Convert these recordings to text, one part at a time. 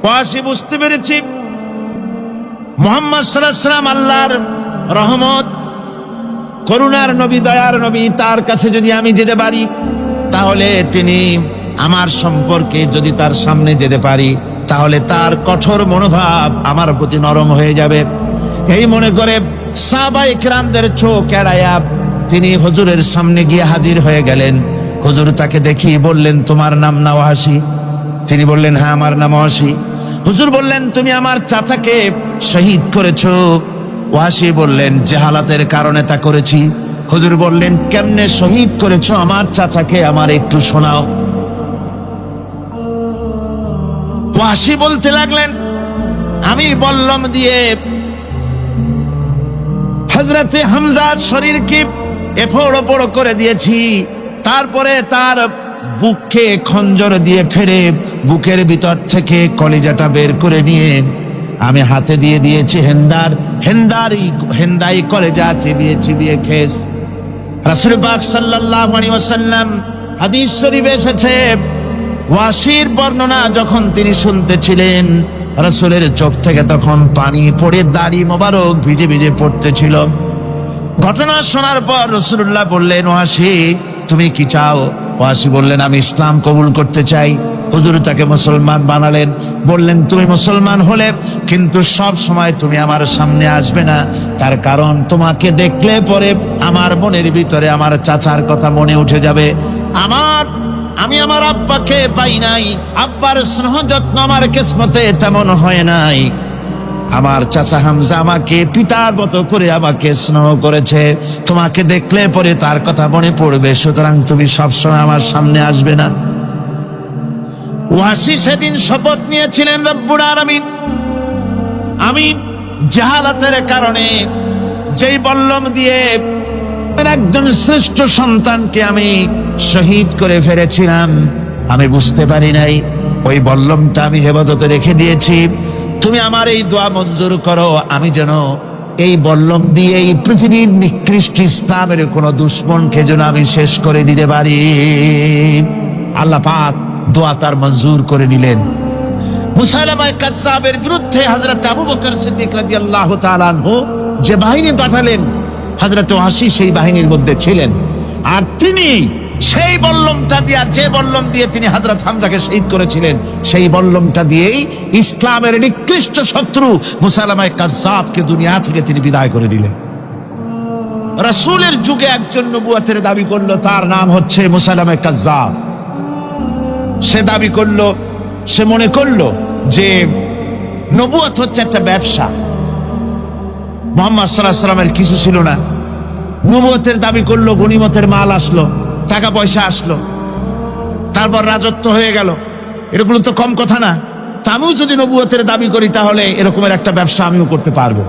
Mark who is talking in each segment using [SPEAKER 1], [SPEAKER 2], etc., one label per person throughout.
[SPEAKER 1] ওয়াসি বুঝতে পেরেছি মুহাম্মদ সাল্লাল্লাহু আলাইহি ওয়াসাল্লাম আল্লাহর রহমত, করুণার নবী, দয়ার নবী, তার কাছে যদি আমি যেতে পারি তাহলে তিনি আমার সম্পর্কে, যদি তার সামনে যেতে পারি তাহলে তার কঠোর মনোভাব আমার প্রতি নরম হয়ে যাবে। এই মনে করে সাহাবায়ে কেরামদের চোখ এড়ায়া তিনি হুজুরের সামনে গিয়ে হাজির হয়ে গেলেন। হুজুর তাকে দেখিয়ে বললেন, তোমার নাম না ওয়াসি? তিনি বললেন, হ্যাঁ আমার নাম ওয়াসি। হুজুর বললেন, তুমি আমার চাচাকে শহীদ করেছো? ওয়াসি বললেন, জাহালাতের কারণে তা করেছি। হুজুর বললেন, কেমনে শহীদ করেছো আমার চাচাকে, আমার একটু শোনাও। ওয়াসি বলতে লাগলেন, আমি বল্লম দিয়ে হযরতে হামজার শরীরকে এফোড় ওপড় করে দিয়েছি, তারপরে তার বুককে খঞ্জর দিয়ে ফেরে বুকের ভিতর থেকে কলিজাটা বের করে নিয়ে আমি হাতে দিয়ে দিয়েছি হেন্দাই কলেজা চিবিয়ে চিবিয়ে খেস। রাসূল পাক সাল্লাল্লাহু আলাইহি ওয়াসাল্লাম হাদিস শরীফে এসেছে, ওয়াসির বর্ণনা যখন তিনি শুনতেছিলেন রাসূলের চোখ থেকে তখন পানি পড়ে দাড়ি মোবারক ভিজে ভিজে পড়তেছিল। ঘটনা শোনার পর রাসূলুল্লাহ বললেন, ওয়াসি তুমি কি চাও? ওয়াসি বললেন, আমি ইসলাম কবুল করতে চাই। হুজুর তাকে মুসলমান বানালেন। বললেন, তুমি মুসলমান হলে কিন্তু সব সময় তুমি আমার সামনে আসবে না, তার কারণ তোমাকে দেখলে পরে আমার মনের ভিতরে আমার চাচার কথা মনে উঠে যাবে। আমি আমার আব্বাকে পাই নাই, আব্বার স্নেহ যত্ন আমার কিসমতে তেমন হয় নাই। আমার চাচা হামজা আমাকে পিতার মতো করে আমাকে স্নেহ করেছে, তোমাকে দেখলে পরে তার কথা মনে পড়বে, সুতরাং তুমি সবসময় আমার সামনে আসবে না। ওয়াসি সেদিন শপথ নিয়েছিলেন, রব্বুল আলামিন আমি জাহালাতের কারণে যেই বল্লম দিয়ে একজন শ্রেষ্ঠ সন্তানকে আমি শহীদ করে ফেলেছিলাম, আমি বুঝতে পারি নাই, ওই বল্লমটা আমি হেফাজতে রেখে দিয়েছি। তুমি আমার এই দোয়া মঞ্জুর করো, আমি যেন এই বল্লম দিয়ে এই পৃথিবীর নিকৃষ্ট ইসলামের কোন দুশমনকে যেন আমি শেষ করে দিতে পারি। আল্লাহ পাক দোয়া তার মঞ্জুর করে নিলেন। মুসাইলামা কাযযাবের বিরুদ্ধে হযরত আবু বকর সিদ্দিক রাদিয়াল্লাহু তাআলা আনহু যে বাহিনী পাঠালেন, হযরত ওয়াসি সেই বাহিনীর মধ্যে ছিলেন। আর তিনি সেই বল্লমটা দিয়া, যে বল্লম দিয়ে তিনি হযরত হামজাকে শহীদ করেছিলেন, সেই বল্লমটা দিয়েই ইসলামের নিকৃষ্ট শত্রু মুসাইলামা কাযযাবকে দুনিয়া থেকে তিনি বিদায় করে দিলেন। রাসূলের যুগে একজন নবুয়তের দাবি করলো, তার নাম হচ্ছে মুসাইলামা কাযযাব। সে দাবি করলো, সে মনে করলো যে নবুয়ত হচ্ছে একটা ব্যবসা। মুহাম্মদ সাল্লাল্লাহু আলাইহি ওয়াসাল্লামের কিছু ছিল না, নবুয়তের দাবি করলো, গনিমতের মাল আসলো, টাকা পয়সা আসলো, তারপর রাজত্ব হয়ে গেল, এগুলো তো কম কথা না। তা আমিও যদি নবুয়তের দাবি করি তাহলে এরকমের একটা ব্যবসা আমিও করতে পারবো।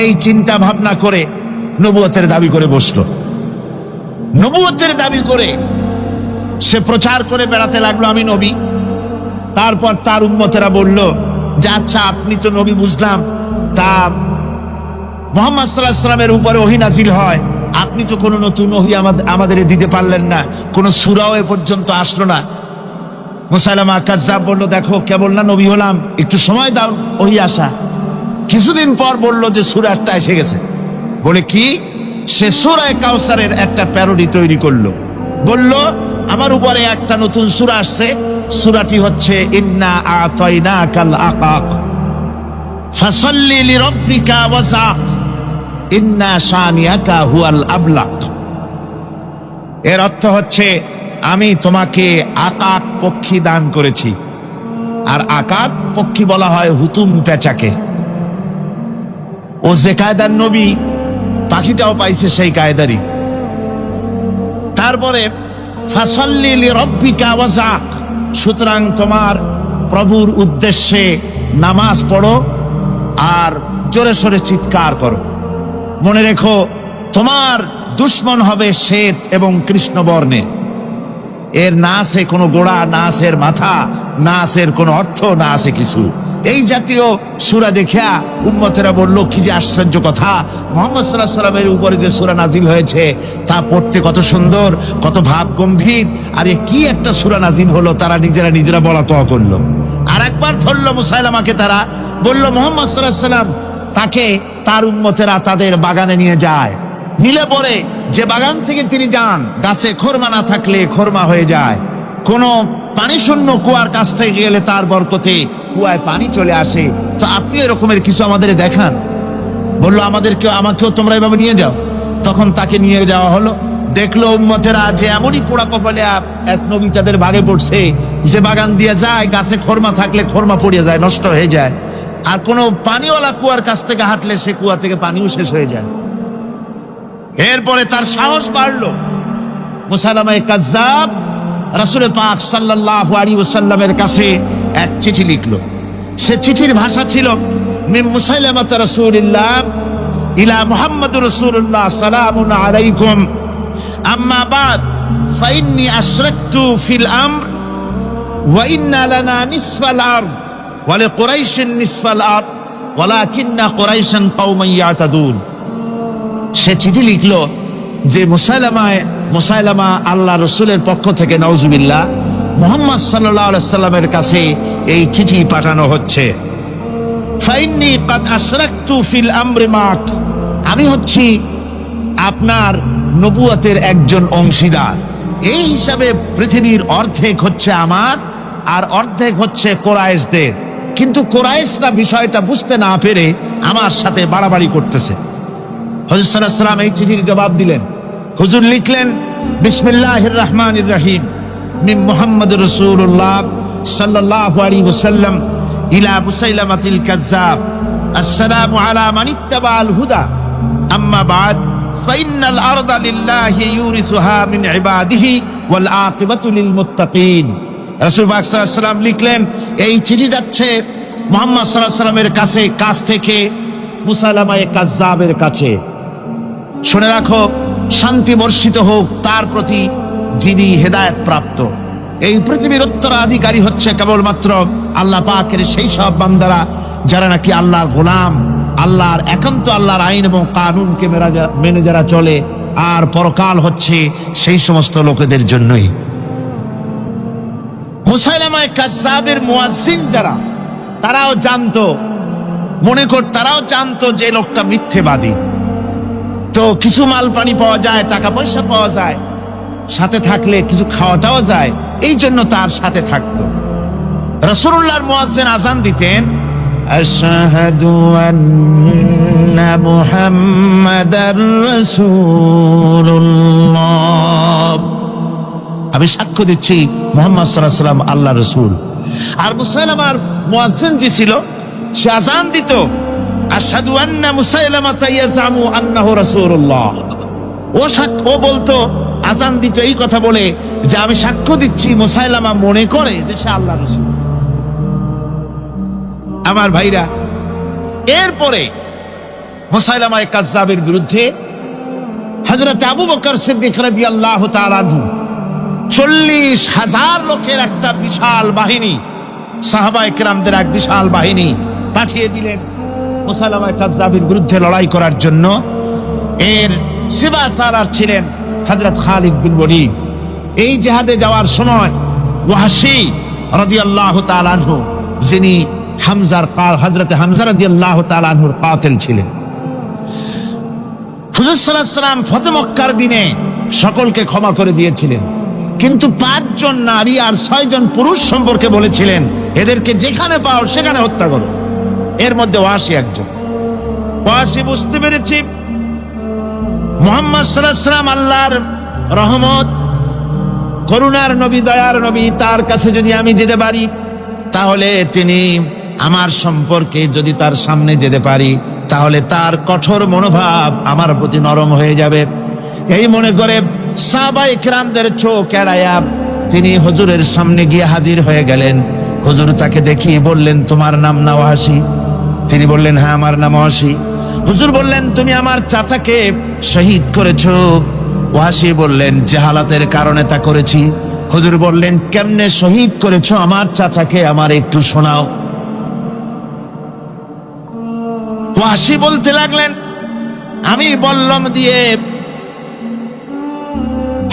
[SPEAKER 1] এই চিন্তা ভাবনা করে নবুয়তের দাবি করে বসলো। নবুয়তের দাবি করে সে প্রচার করে বেড়াতে লাগলো, আমি নবী। তারপর তার উম্মতেরা বলল যে, আচ্ছা আপনি তো নবী বুঝলাম, তা মুহাম্মদ সাল্লাল্লাহু আলাইহি ওয়াসাল্লামের উপরে ওহী নাজিল হয়, আপনি তো কোনো নতুন ওহী আমাদের দিতে পারলেন না, কোন সূরাও এ পর্যন্ত আসলো না। মুসাইলামা কাযযাব বলল, দেখো কেবল না নবী হলাম, একটু সময় দাও ওহী আসা। কিছুদিন পর বলল যে সূরা একটা এসে গেছে। বলে কি? সে সূরা কাউসারের একটা প্যারোডি তৈরি করলো। বলল, আমার উপরে একটা নতুন সূরা আসছে, সূরাটি হচ্ছে ইন্না আতাইনাকাল আকাক ফাসাল্লি লিরাব্বিকা ওয়াযাক ইন্না শানিয়াকা হুয়াল আবলাক। এর অর্থ হচ্ছে, আমি তোমাকে আকাক পক্ষী দান করেছি। আর আকাক পক্ষী বলা হয় হুতুম পেঁচাকে। ও যে কায়দার নবী, পাখিটাও পাইছে সেই কায়দারই। তারপরে ফাসাল্লি লিরাব্বিকা ওয়াযাক, সুতরাং তোমার প্রভুর উদ্দেশ্যে নামাজ পড়ো আর জোরে সোরে চিৎকার করো। মনে রেখো, তোমার দুশমন হবে শ্বেত এবং কৃষ্ণ বর্ণে। এর না আছে কোনো গোড়া, না আছে এর মাথা, না আছে এর কোনো অর্থ, না আছে কিছু। এই জাতীয় সূরা দেখিয়া উম্মতেরা বলল, কি যে আশ্চর্য কথা, মুহাম্মদ সাল্লাল্লাহু আলাইহি ওয়াসাল্লামের উপরে যে সূরা নাজিল হয়েছে তা পড়তে কত সুন্দর, কত ভাব গম্ভীর, আর এ কি একটা সূরা নাজিল হলো। তারা নিজেরা বলা কওয়া করলো। আর একবার ধরলো মুসাইলামাকে, তারা বলল মুহাম্মদ সাল্লাল্লাহু আলাইহি ওয়াসাল্লাম তাকে তার উম্মতেরা তাদের বাগানে নিয়ে যায়, নিলে পরে যে বাগান থেকে তিনি যান গাছে খরমা না থাকলে খরমা হয়ে যায়, কোন পানি শূন্য কুয়ার কাছ থেকে গেলে তার বরকতে কুয়ায় পানি চলে আসে। তো আপনি এরকমের কিছু আমাদের দেখান। বললো আমাকেও তোমরা এভাবে নিয়ে যাও। তখন তাকে নিয়ে যাওয়া হলো। দেখলো উম্মতেরা যে এমনই পোড়া কপালে এক নবী তাদের ভাগে পড়ছে, যে বাগান দিয়ে যায় গাছে খরমা থাকলে খরমা পড়িয়ে যায়, নষ্ট হয়ে যায়, আর কোন পানিওয়ালা কুয়ার কাছ থেকে হাঁটলে সে কুয়া থেকে পানিও শেষ হয়ে যায়। এরপরে তার সাহস বাড়লো। মুসাইলামা কাজ্জাব রাসূল পাক সাল্লাল্লাহু আলাইহি ওয়াসাল্লামের কাছে এক চিঠি লিখলো। সে চিঠির ভাষা ছিল মিন মুসাইলামা রাসূলিল্লাহ ইলা মুহাম্মাদুর রাসূলুল্লাহ সালামুন আলাইকুম আম্মা বাদ ফাইন্নী আশরাকতু ফিল আমর ওয়া ইন্না লানা নিসফাল আরদ ওয়া লিকুরাইশিন নিসফাল আরদ ওয়ালাকিন্না কুরাইশান কওমান ইয়াতাদুন। সে চিঠি লিখলো যে মুসাইলামা আল্লাহ রসুলের পক্ষ থেকে নাউজুবিল্লাহ মুহাম্মদ সাল্লাল্লাহু আলাইহি সাল্লামের কাছে এই চিঠি পাঠানো হচ্ছে। ফাইন্নী কাদ আশরাকতু ফিল আমরি মাক, আমি হচ্ছি আপনার নবুয়তের একজন অংশীদার। এই হিসাবে পৃথিবীর অর্ধেক হচ্ছে আমার আর অর্ধেক হচ্ছে কোরাইশদের। কিন্তু কোরাইশরা বিষয়টা বুঝতে না পেরে আমার সাথে বাড়াবাড়ি করতেছে। হুজুর সাল্লাল্লাহু আলাইহি ওয়াসাল্লাম এই চিঠির জবাব দিলেন। হুজুর লিখলেন বিসমিল্লাহির রহমানির রহিম মিন মুহাম্মাদুর রাসূলুল্লাহ সাল্লাল্লাহু আলাইহি ওয়াসাল্লাম ইলা মুসাইলামাতিল কাজ্জাব আসসালামু আলা মান ইত্তাবাআল হুদা আম্মা বাদ ফাইন্নাল আরদা লিল্লাহি ইউরিসুহা মিন ইবাদিহি ওয়াল আকিবাতু লিল মুত্তাকিন। রাসূল পাক সাল্লাল্লাহু আলাইহি ওয়াসাল্লাম লিখলেন এই চিঠি যাচ্ছে মুহাম্মদ সাল্লাল্লাহু আলাইহি ওয়াসাল্লামের কাছ থেকে মুসাইলামা কাজ্জাবের কাছে। শুনে রাখো, শান্তি বর্ষিত হোক তার প্রতি যিনি হেদায়েত প্রাপ্ত। এই পৃথিবীর উত্তরাধিকারী হচ্ছে কেবলমাত্র আল্লাহ পাকের সেই সব বান্দারা যারা নাকি আল্লাহর গোলাম, আল্লাহর একান্ত আল্লাহর আইন এবং কানুনকে মেনে যারা চলে। আর পরকাল হচ্ছে সেই সমস্ত লোকেদের জন্যই। মুসাইলামা কাজ্জাবের মুয়াজ্জিন যারা, তারাও জানতো, তারাও জানতো যে লোকটা মিথ্যেবাদী। তো কিছু মাল পানি পাওয়া যায়, টাকা পয়সা পাওয়া যায়, সাথে থাকলে কিছু খাওয়াটাও যায়, এই জন্য তার সাথে থাকতো। রাসূলুল্লাহর মুয়াজ্জিন আযান দিতেন, আশহাদু আন্না মুহাম্মাদার রাসূলুল্লাহ, আমি সাক্ষ্য দিচ্ছি মুহাম্মদ সাল্লাল্লাহু আলাইহি ওয়াসাল্লাম আল্লাহর রাসূল। আর মুসাইলামার মুয়াজ্জিন যে ছিল সে আযান দিত আশহাদু আন্না মুসাইলামা ইয়াজামু আন্নাহু রাসূলুল্লাহ। ও বলতো, আযান দিত এই কথা বলে যে আমি সাক্ষ্য দিচ্ছি মুসাইলামা মনে করে যে সে আল্লাহর রাসূল। আমার ভাইরা, এরপরে মুসাইলামা কাজ্জাবের বিরুদ্ধে হযরত আবু বকর সিদ্দিক রাদিয়াল্লাহু তাআলা আনহু 40,000 লোকের একটা বিশাল বাহিনী, সাহাবায়ে কেরামদের এক বিশাল বাহিনী পাঠিয়ে দিলেন মুসাইলামা কাজ্জাবের বিরুদ্ধে লড়াই করার জন্য। এর সিবাসারার ছিলেন হযরত খালিদ বিন ওয়ালিদ। এই জিহাদে যাওয়ার সময় ওয়াহশী রাদিয়াল্লাহু তাআলা আনহু, যিনি হযরত হামজা রাদিয়াল্লাহু তাআলা আনহুর কাতিল ছিলেন। হুজুর সাল্লাল্লাহু আলাইহি ওয়াসাল্লাম ফতহ মক্কার দিনে সকলকে ক্ষমা করে দিয়েছিলেন, কিন্তু 5 জন নারী আর 6 জন পুরুষ সম্পর্কে বলেছিলেন এদেরকে যেখানে পাও সেখানে হত্যা করো। এর মধ্যে ওয়াহশী একজন। ওয়াহশী বুঝতে পেরেছি মুহাম্মদ সাল্লাল্লাহু আলাইহি ওয়াসাল্লাম আল্লাহর রহমত, করুণার নবী, দয়ার নবী, তার কাছে যদি আমি যেতে পারি তাহলে তিনি আমার সম্পর্কে, যদি তার সামনে যেতে পারি তাহলে তার কঠোর মনোভাব আমার প্রতি নরম হয়ে যাবে। এই মনে করে সাহাবায়ে কেরামদের চোখ এড়ায়া তিনি হুজুরের সামনে গিয়ে হাজির হয়ে গেলেন। হুজুর তাকে দেখিয়ে বললেন, তোমার নাম না ওয়াহশী? তিনি বললেন, হ্যাঁ আমার নাম ওয়াহশী। হুজুর বললেন, তুমি আমার চাচাকে শহীদ করেছো? ওয়াহশী বললেন, জাহালাতের কারণে তা করেছি। হুজুর বললেন, কেমনে শহীদ করেছো আমার চাচাকে, আমার একটু শোনাও। ওয়াহশী বলতে লাগলেন, আমি বল্লম দিয়ে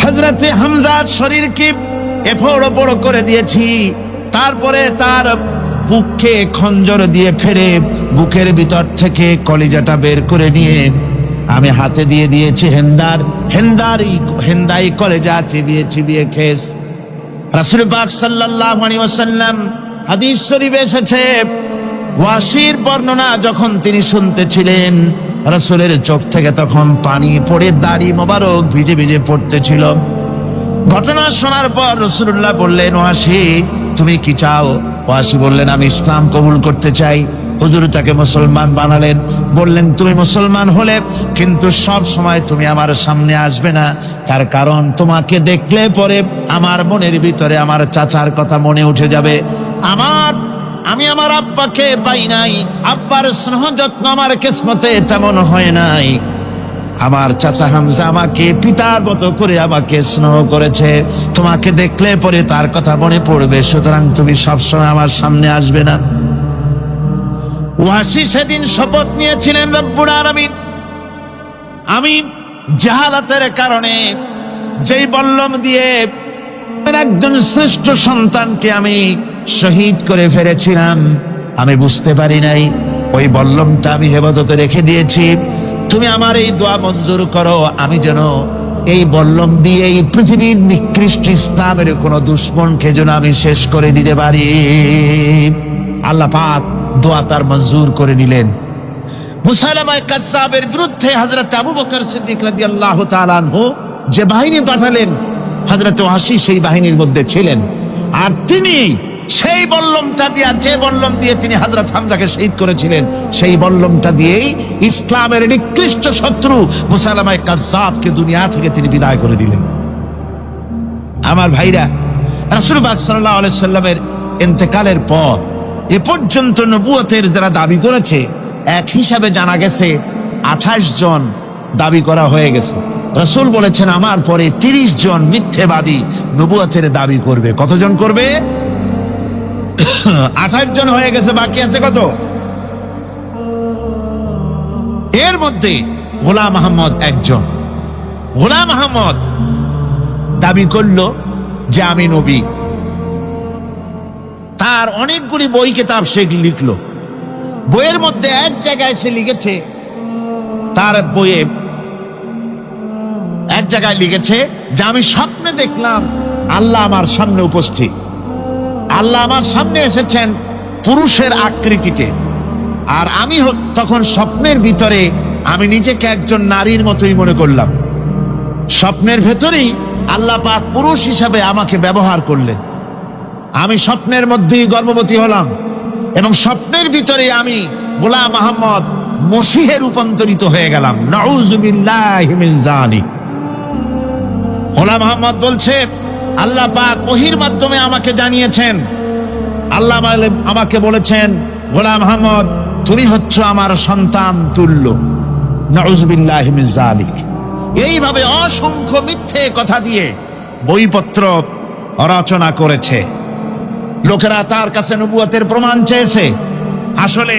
[SPEAKER 1] হযরতে হামজার শরীরকে এফোড় ওপড় করে দিয়েছি, তারপরে তার বুককে খঞ্জর দিয়ে ফেরে বুকের ভিতর থেকে কলিজাটা বের করে নিয়ে আমি হাতে দিয়ে দিয়েছি হেন্দাই কলেজা চিবিয়ে চিবিয়ে খেস। রাসূল পাক সাল্লাল্লাহু আলাইহি ওয়াসাল্লাম হাদিস শরীফে এসেছে, ওয়াসির বর্ণনা যখন তিনি শুনতেছিলেন, রাসূলের চোখ থেকে তখন পানি পড়ে দাড়ি মোবারক ভিজে ভিজে পড়তেছিল। ঘটনা শোনার পর রাসূলুল্লাহ বললেন, ওয়াসি তুমি কি চাও? ওয়াসি বললেন, আমি ইসলাম কবুল করতে চাই। হুজুর তাকে মুসলমান বানালেন, বললেন তুমি মুসলমান হলে কিন্তু সব সময় তুমি আমার সামনে আসবে না, তার কারণ তোমাকে দেখলে পরে আমার মনের ভিতরে আমার চাচার কথা মনে উঠে যাবে। আমি আমার আব্বাকে পাই নাই, আব্বার স্নেহ যত্ন আমার কিসমতে তেমন হয় নাই। আমার চাচা হামজা আমাকে পিতার মতো করে আমাকে স্নেহ করেছে, তোমাকে দেখলে পরে তার কথা মনে পড়বে, সুতরাং তুমি সবসময় আমার সামনে আসবে না। ওয়াসি সেদিন শপথ নিয়েছিলেন, রব্বুল আলামিন আমি জাহালাতের কারণে যেই বল্লম দিয়ে একজন শ্রেষ্ঠ সন্তানকে আমি শহীদ করে ফেলেছিলাম, আমি বুঝতে পারি নাই, ওই বল্লমটা আমি হেফাজতে রেখে দিয়েছি। তুমি আমার এই দোয়া মঞ্জুর করো, আমি যেন এই বল্লম দিয়ে এই পৃথিবীর নিকৃষ্ট ইসলামের কোন দুশ্মনকে যেন আমি শেষ করে দিতে পারি। আল্লাহ পাক দোয়া তার মঞ্জুর করে নিলেন। মুসাইলামা কাযযাবের বিরুদ্ধে হযরত আবু বকর সিদ্দিক রাদিয়াল্লাহু তাআলা আনহু যে বাহিনী পাঠালেন, হযরত ওয়াসি সেই বাহিনীর মধ্যে ছিলেন। আর তিনি সেই বল্লমটা দিয়ে, যে বল্লম দিয়ে তিনি হযরত হামজাকে শহীদ করেছিলেন, সেই বল্লমটা দিয়েই ইসলামের নিকৃষ্ট শত্রু মুসাইলামা কাযযাবকে দুনিয়া থেকে তিনি বিদায় করে দিলেন। আমার ভাইরা, রাসূল পাক সাল্লাল্লাহু আলাইহি সাল্লামের ইন্তেকালের পর এ পর্যন্ত নবুয়তের যারা দাবি করেছে, এক হিসাবে জানা গেছে 28 জন দাবি করা হয়ে গেছে। রাসূল বলেছেন আমার পরে 30 জন মিথ্যেবাদী নবুয়তের দাবি করবে। কতজন করবে? 28 জন হয়ে গেছে, বাকি আছে কত? এর মধ্যে গোলাম আহমদ একজন। গোলাম আহমদ দাবি করলো যে আমি নবী। তার অনেকগুলি বই কিতাব সে লিখলো। বইয়ের মধ্যে এক জায়গায় সে লিখেছে, তার বইয়ে এক জায়গায় লিখেছে যে আমি স্বপ্নে দেখলাম আল্লাহ আমার সামনে উপস্থিত। আল্লাহ আমার সামনে এসেছেন পুরুষের আকৃতিতে, আর আমি তখন স্বপ্নের ভিতরে আমি নিজেকে একজন নারীর মতোই মনে করলাম। স্বপ্নের ভেতরেই আল্লাহ পাক পুরুষ হিসাবে আমাকে ব্যবহার করলেন। আমি স্বপ্নের মধ্যেই গর্ভবতী হলাম এবং স্বপ্নের ভিতরে আমি গোলাম আহমদ মসিহে রূপান্তরিত হয়ে গেলাম। নাউযুবিল্লাহি মিন যালিক। গোলাম আহমদ বলছে আল্লাহ পাক ওহীর মাধ্যমে আমাকে জানিয়েছেন, আল্লাহ আমাকে বলেছেন, গোলাম আহমদ তুমি হচ্ছ আমার সন্তান তুল্য। নাউযুবিল্লাহি মিন যালিক। এইভাবে অসংখ্য মিথ্যে কথা দিয়ে বইপত্র রচনা করেছে। লোকেরা তার কাছে নবুয়তের প্রমাণ চেয়েছে। আসলে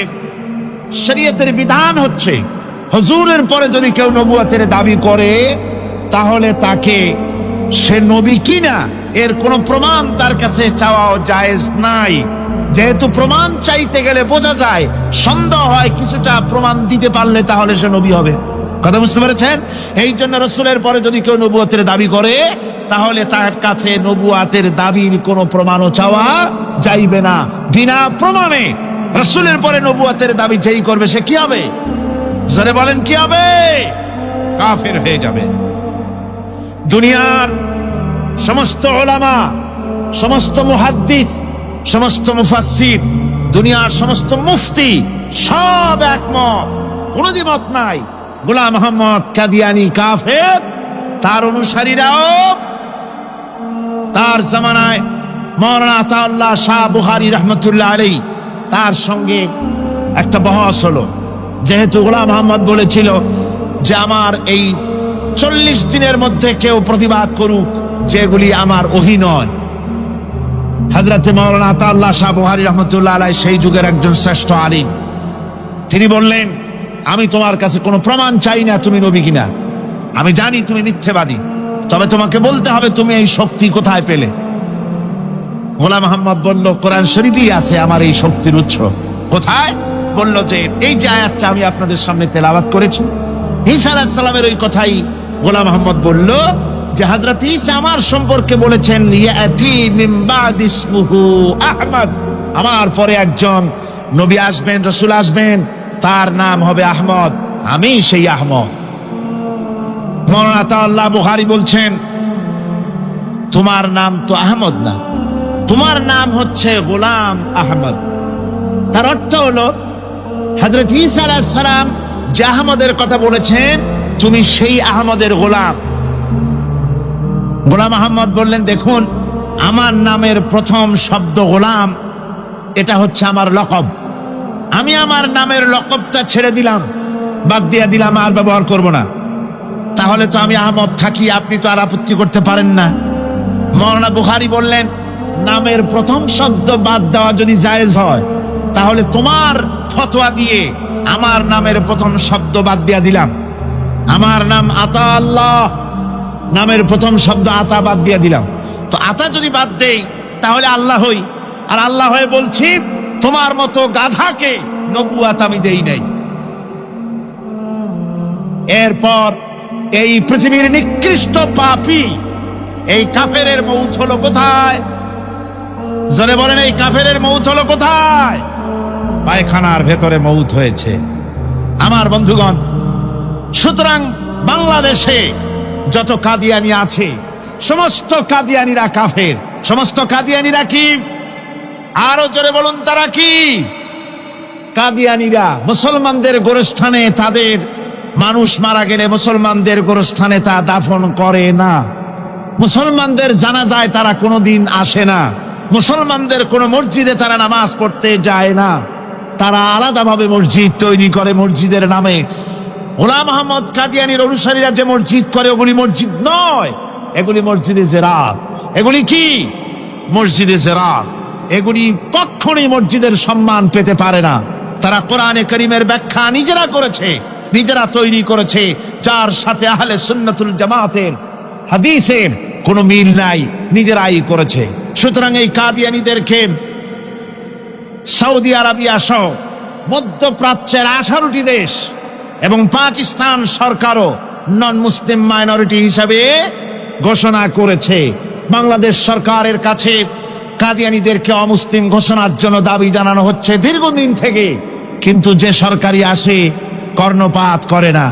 [SPEAKER 1] শরীয়তের বিধান হচ্ছে হুজুরের পরে যদি কেউ নবুয়তের দাবি করে, তাহলে তাকে সে নবী কিনা এর কোনো প্রমাণ তার কাছে চাওয়াও জায়েজ নাই। যেহেতু প্রমাণ চাইতে গেলে বোঝা যায়, সন্দেহ হয়, কিছুটা প্রমাণ দিতে পারলে তাহলে সে নবী হবে। কথা বুঝতে পেরেছেন? এই জন্য রাসূলের পরে যদি কেউ নবুয়তের দাবি করে, তাহলে তার কাছে নবুয়তের দাবির কোনো প্রমাণও চাওয়া যাইবে না। বিনা প্রমাণে রাসূলের পরে নবুয়তের দাবি যেই করবে সে কি হবে? জোরে বলেন কি হবে? কাফের হয়ে যাবে। দুনিয়ার সমস্ত উলামা, সমস্ত মুহাদ্দিস, সমস্ত মুফাসসির, দুনিয়ার সমস্ত মুফতি সব একমত, কোনো দ্বিমত নাই, গোলাম আহমদ কাদিয়ানী কাফের। তার অনুসারীরাও তার জামানায় মাওলানা আতাউল্লাহ শাহ বুখারী রাহমাতুল্লাহ আলাইহি, তার সঙ্গে একটা বহস হলো। যেহেতু গোলাম আহমদ বলেছিল যে আমার এই 40 দিনের মধ্যে কেউ প্রতিবাদ করুক যেগুলি আমার ওহী নয়। হযরতে মাওলানা আতাউল্লাহ শাহ বুখারী রাহমাতুল্লাহ আলাইহি সেই যুগের একজন শ্রেষ্ঠ আলিম। তিনি বললেন, আমি তোমার কাছে কোনো প্রমাণ চাই না তুমি নবী কিনা। আমি জানি তুমি মিথ্যেবাদী, তবে তোমাকে বলতে হবে তুমি এই শক্তি কোথায় পেলে। গোলাম মোহাম্মদ বলল, কোরআন শরীফই আছে আমার এই শক্তির উৎস। কোথায়? বলল যে এই যে আয়াতটা আমি আপনাদের সামনে তেলাওয়াত করেছি, ঈসা আলাইহিস সালামের ওই কথাই গোলাম মোহাম্মদ বলল যে হযরত ঈসা আমার সম্পর্কে বলেছেন, ইয়াতি মিন বাদি ইসমুহু আহমদ, আমার পরে একজন নবী আসবেন, রাসূল আসবেন, তার নাম হবে আহমদ, আমি সেই আহমদ। মাওলানা আতাউল্লাহ বুখারী বলছেন, তোমার নাম তো আহমদ না, তোমার নাম হচ্ছে গোলাম আহমদ। তার অর্থ হলো হযরত ঈসা আলাইহিস সালাম যে আহমদের কথা বলেছেন, তুমি সেই আহমদের গোলাম। গোলাম আহমদ বললেন, দেখুন আমার নামের প্রথম শব্দ গোলাম, এটা হচ্ছে আমার লকব। আমি আমার নামের লকবটা ছেড়ে দিলাম, বাদ দিয়ে দিলাম, আর ব্যবহার করব না। তাহলে তো আমি আহমদ থাকি, আপনি তো আর আপত্তি করতে পারেন না। মাওলানা বুখারী বললেন, নামের প্রথম শব্দ বাদ দেওয়া যদি জায়েজ হয়, তাহলে তোমার ফতোয়া দিয়ে আমার নামের প্রথম শব্দ বাদ দিয়ে দিলাম। আমার নাম আতা আল্লাহ, নামের প্রথম শব্দ আতা বাদ দিয়ে দিলাম। তো আতা যদি বাদ দেই তাহলে আল্লাহ হই, আর আল্লাহ হয়ে বলছি তোমার মতো গাধাকে নবুয়াত আমি দেই নাই। এরপর এই পৃথিবীর নিকৃষ্ট পাপী এই কাফেরের মৌত হলো কোথায়? জোরে বলেন, এই কাফেরের মৌত হলো কোথায়? পায়খানার ভেতরে মৌত হয়েছে। আমার বন্ধুগণ, সুতরাং বাংলাদেশে যত কাদিয়ানি আছে, সমস্ত কাদিয়ানিরা কাফের। সমস্ত কাদিয়ানিরা কি? আরো জোরে বলুন, তারা কি? কাদিয়ানিরা মুসলমানদের গোরস্থানে, তাদের মানুষ মারা গেলে মুসলমানদের গোরস্থানে তা দাফন করে না। মুসলমানদের জানাজায় তারা কোনোদিন আসে না। মুসলমানদের কোন মসজিদে তারা নামাজ পড়তে যায় না। তারা আলাদাভাবে মসজিদ তৈরি করে মসজিদের নামে। গোলাম মোহাম্মদ কাদিয়ানির অনুসারীরা যে মসজিদ করে, ওগুলি মসজিদ নয়, এগুলি মসজিদে জিরাত। এগুলি কি? মসজিদে জিরাত। এগুলি কখনোই মসজিদের সম্মান পেতে পারে না। তারা কোরআনে কারীমের ব্যাখ্যা নিজেরা করেছে, নিজেরা তৈরি করেছে, যার সাথে আহলে সুন্নাতুল জামাতের হাদিসের কোনো মিল নাই, নিজেরাই করেছে। সুতরাং এই কাদিয়ানীদেরকে সৌদি আরবিয়া সহ মধ্যপ্রাচ্যের 18টি দেশ এবং পাকিস্তান সরকারও নন মুসলিম মাইনরিটি হিসাবে ঘোষণা করেছে। বাংলাদেশ সরকারের কাছে কাদিয়ানীদেরকে অমুসলিম ঘোষণার জন্য দাবি জানানো হচ্ছে দীর্ঘদিন থেকে, কিন্তু যে সরকারি আসে কর্ণপাত করে না।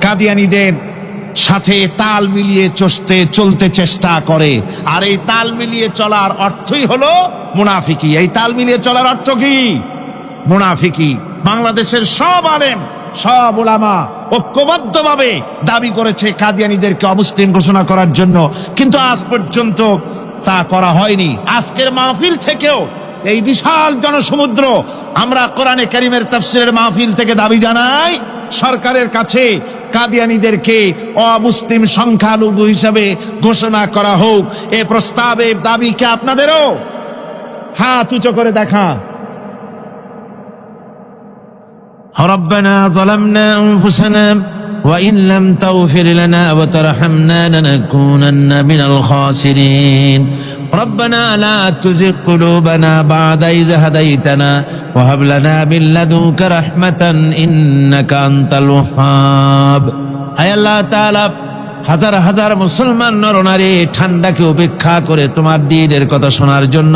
[SPEAKER 1] কাদিয়ানীদের সাথে তাল মিলিয়ে চলতে চেষ্টা করে, আর এই তাল মিলিয়ে চলার অর্থই হলো মুনাফিকি। এই তাল মিলিয়ে চলার অর্থ কি? মুনাফিকি। বাংলাদেশের সব আলেম, সব উলামা ঐক্যবদ্ধভাবে দাবি করেছে কাদিয়ানীদেরকে অমুসলিম ঘোষণা করার জন্য, কিন্তু আজ পর্যন্ত তা করা হয়নি। আজকের মাহফিল থেকেও, এই বিশাল জনসমুদ্র, আমরা কোরআনে কারীমের তাফসীরের মাহফিল থেকে দাবি জানাই সরকারের কাছে কাদিয়ানীদেরকে অমুসলিম সংখ্যালঘু হিসাবে ঘোষণা করা হোক। এ প্রস্তাবে দাবি কি আপনাদেরও? হাত উঁচু করে দেখা। রব্বানা যালামনা আনফুসানা ওয়া ইন লাম তাগফির লানা ওয়া তারহামনা লানাকুনান্না মিনাল খাসিরিন। ربنا لا تزغ قلوبنا بعد إذ هديتنا وهب لنا من لدنك رحمة إنك أنت الوهاب। আয় আল্লাহ তাআলা, হাজার হাজার মুসলমান নরনারী ঠান্ডাকে উপেক্ষা করে তোমার দ্বীনের কথা শোনার জন্য,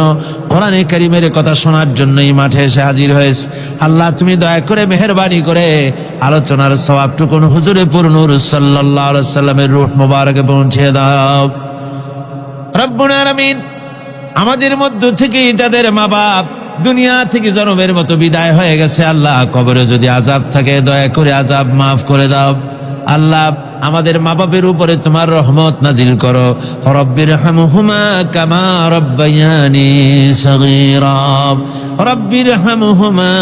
[SPEAKER 1] কোরআনে কারীমের কথা শোনার জন্য এই মাঠে এসে হাজির হয়েছে। আল্লাহ, তুমি দয়া করে মেহেরবানি করে আলোচনার সওয়াবটুকু হুজুরে পুরনূর সাল্লাল্লাহু আলাইহি ওয়াসাল্লামের রূহ মুবারকে পৌঁছে দাও। রব্বুল আলামিন, আমাদের মধ্য থেকে তাদের মা বাপ দুনিয়া থেকে জনমের মতো বিদায় হয়ে গেছে। আল্লাহ, কবরে যদি আযাব থাকে দয়া করে আযাব মাফ করে দাও। আল্লাহ, আমাদের মা বাপের উপরে তোমার রহমত নাজিল করো। রব্বিরহামহুমা কামা রব্বায়ানি সগীরা। রব্বিরহামহুমা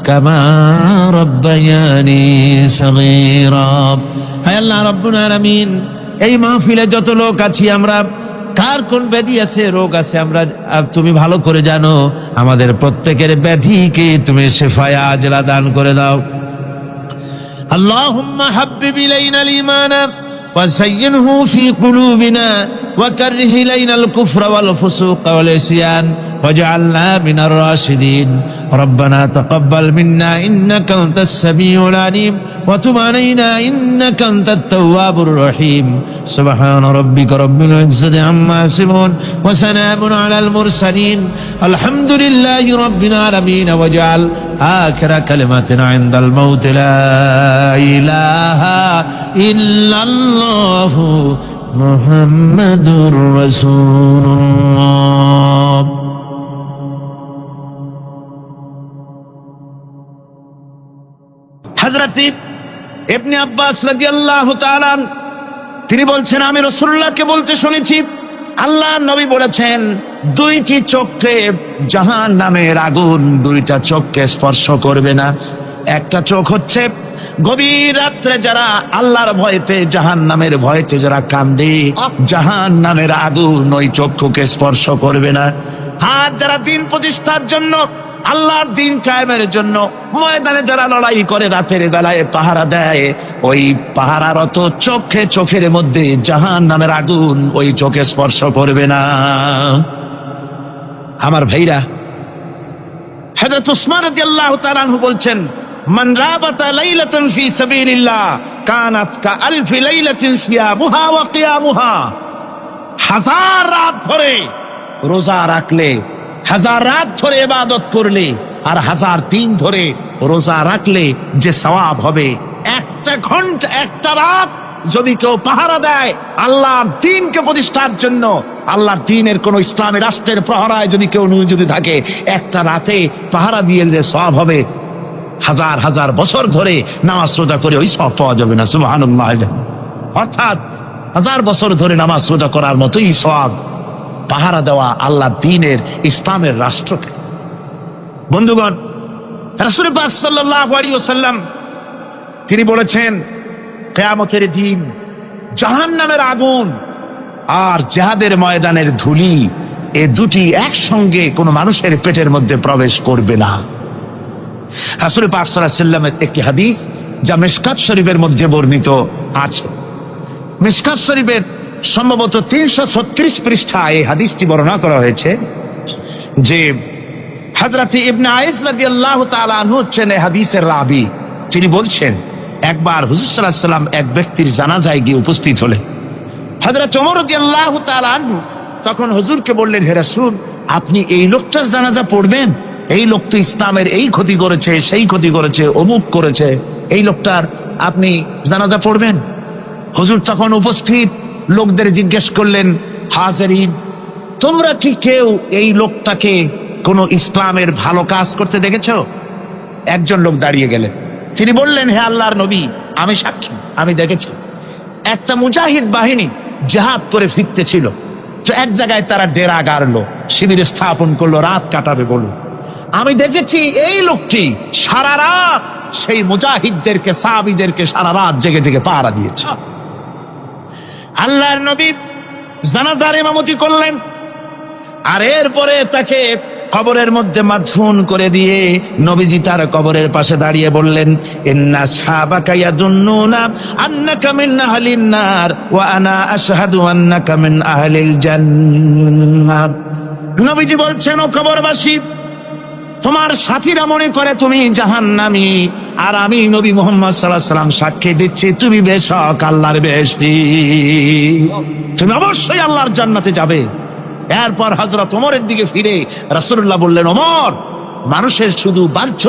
[SPEAKER 1] কামা রব্বায়ানি সগীরা। হে আল্লাহ রব্বুল আলামিন, এই মাহফিলে যত লোক আছি আমরা, কার কোন ব্যাধি আছে, রোগ আছে, আমরা তুমি ভালো করে জানো। আমাদের প্রত্যেকের ব্যাধিকে তুমি শিফায়ে আজলা দান করে দাও। আল্লাহুম্মা হাব্বিব ইলাইনাল ঈমান وزينه في قلوبنا وكره إلينا الكفر والفسوق والعصيان واجعلنا من الراشدين ربنا تقبل منا إنك أنت السميع العليم وتب علينا إنك أنت التواب الرحيم سبحان ربك رب العزة عما يصفون وسلام على المرسلين الحمد لله رب العالمين واجعل آخر كلمتنا عند الموت لا إله إلا الله محمد رسول الله হযরত ইবনে আব্বাস রাদিয়াল্লাহু তাআলা তিনি বলছেন আমি রাসূলুল্লাহকে বলতে শুনেছি আল্লাহর নবী বলেছেন দুইটি চোখে জাহান্নামের আগুন দুইটা চোখকে স্পর্শ করবে না একটা চোখ হচ্ছে গভীর রাত্রে যারা আল্লাহর ভয়তে জাহান্নামের ভয়তে যারা কান্দে জাহান্নামের আগুন ওই চক্ষুকে স্পর্শ করবে না আর যারা দিন প্রতিষ্ঠার জন্য আল্লাহর দিন কায়েমের জন্য ময়দানে যারা লড়াই করে রাতের বেলায় পাহারা দেয় ওই পাহারারত চোখের মধ্যে জাহান্নামের আগুন ওই চোখে স্পর্শ করবে না আমার ভাইরা হযরত উসমান রাদিয়াল্লাহু তাআলা আনহু বলছেন মান রাবাতা লাইলাতান ফি সাবিলিল্লাহ কানাত কাআলফি লাইলাতিন সিয়ামুহা ওয়া কিয়ামুহা হাজার রাত ধরে রোজা রাখলে হাজার রাত ধরে ইবাদত করলে আর হাজার দিন ধরে রোজা রাখলে যে সওয়াব হবে একটা ঘন্টা একটা রাত যদি কেউ পাহারা দেয় আল্লাহর দ্বীনকে প্রতিষ্ঠার জন্য আল্লাহর দ্বীনের কোন ইসলামী রাষ্ট্রের প্রহরায় যদি কেউ যদি থাকে একটা রাতে পাহারা দিয়ে যে সওয়াব হবে হাজার হাজার বছর ধরে নামাজ রোজা করে ওই সওয়াব পাওয়া যাবে না সুবহানাল্লাহ অর্থাৎ হাজার বছর ধরে নামাজ রোজা করার মতোই সওয়াব পাহারা দেওয়া আল্লাহর দ্বীনের ইসলামের রাষ্ট্রকে বন্ধুগণ রাসূল পাক সাল্লাল্লাহু আলাইহি ওয়াসাল্লাম তিনি বলেছেন কিয়ামতের দিন জাহান্নামের আগুন আর জিহাদের ময়দানের ধুলি এই দুটি একসঙ্গে কোনো মানুষের পেটের মধ্যে প্রবেশ করবে না রাসূল পাক সাল্লাল্লাহু আলাইহি ওয়াসাল্লামের একটি হাদিস যা মিশকাত শরীফের মধ্যে বর্ণিত আছে মিশকাত শরীফের সম্ভবত 336 পৃষ্ঠায় এই হাদিসটি বর্ণনা করা হয়েছে যে হযরত ইবনে আইস রাদিয়াল্লাহু তাআলা আনহু হচ্ছেন এই হাদিসের রাবী তিনি বলছেন একবার হুজুর সাল্লাল্লাহু আলাইহি ওয়াসাল্লাম এক ব্যক্তির জানাজায় গিয়ে উপস্থিত হলেন হযরত ওমর রাদিয়াল্লাহু তাআলা আনহু তখন হুজুরকে বললেন হে রাসূল আপনি এই লোকটার জানাজা পড়বেন এই লোক তো ইসলামের এই ক্ষতি করেছে সেই ক্ষতি করেছে অমুক করেছে এই লোকটার আপনি জানাজা পড়বেন হুজুর তখন উপস্থিত লোকদের জিজ্ঞেস করলেন হাজিরিন তোমরা কি কেউ এই লোকটাকে কোন ইসলামের ভালো কাজ করতে দেখেছো একজন লোক দাঁড়িয়ে গেলেন তিনি বললেন হে আল্লাহর নবী আমি সাক্ষী আমি দেখেছি একটা মুজাহিদ বাহিনী জিহাদ করে ফিরতে ছিল তো এক জায়গায় তারা ডেরা গাড়লো শিবির স্থাপন করলো রাত কাটাবে বলল আমি দেখেছি এই লোকটি সারা রাত সেই মুজাহিদদেরকে সাহাবীদেরকে সারা রাত জেগে জেগে পাহারা দিয়েছে আল্লাহর নবী জানাজার ইমামতি করলেন আর এরপরে তাকে কবরের মধ্যে মাদফুন করে দিয়ে নবীজি তার কবরের পাশে দাঁড়িয়ে বললেন ইন্না আসহাবাকা ইয়াদুন্নুনা আন্নাকা মিন আহলিন নার ওয়া আনা আশহাদু আন্নাকা মিন আহলিল জান্নাহ নবীজি বলছেন ও কবরবাসী তোমার সাথীরা মনে করে তুমি জাহান্নামী আর আমি নবী মুহাম্মদ সাল্লাল্লাহু আলাইহি ওয়াসাল্লাম সাক্ষী দিচ্ছি তুমি বেশক আল্লাহর বেহেশতি তুমি অবশ্যই আল্লাহর জান্নাতে যাবে এরপর হযরত ওমরের দিকে ফিরে রাসূলুল্লাহ বললেন ওমর মানুষের শুধু বাহ্য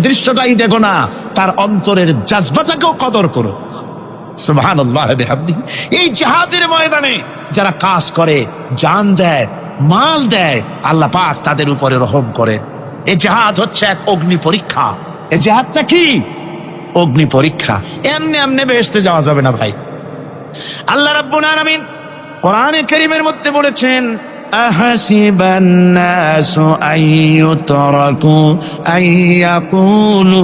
[SPEAKER 1] দৃশ্যটাই দেখো না তার অন্তরের জজবাটাকেও কদর করো সুবহানাল্লাহ বিহামদিহি এই জিহাদের ময়দানে যারা কাজ করে জান দেয় মাল দেয় আল্লাহ পাক তাদের উপরে রহম করে এই জিহাদ হচ্ছে এক অগ্নি পরীক্ষা এই জিহাদটা কি অগ্নি পরীক্ষা এমনি এমনি বেহেশতে যাওয়া যাবে না ভাই আল্লাহ রাব্বুল আলামিন কোরআনে কারীমের মধ্যে বলেছেন আহাসিবান নাসু আইয়ুতরাকু আইয়াকুলু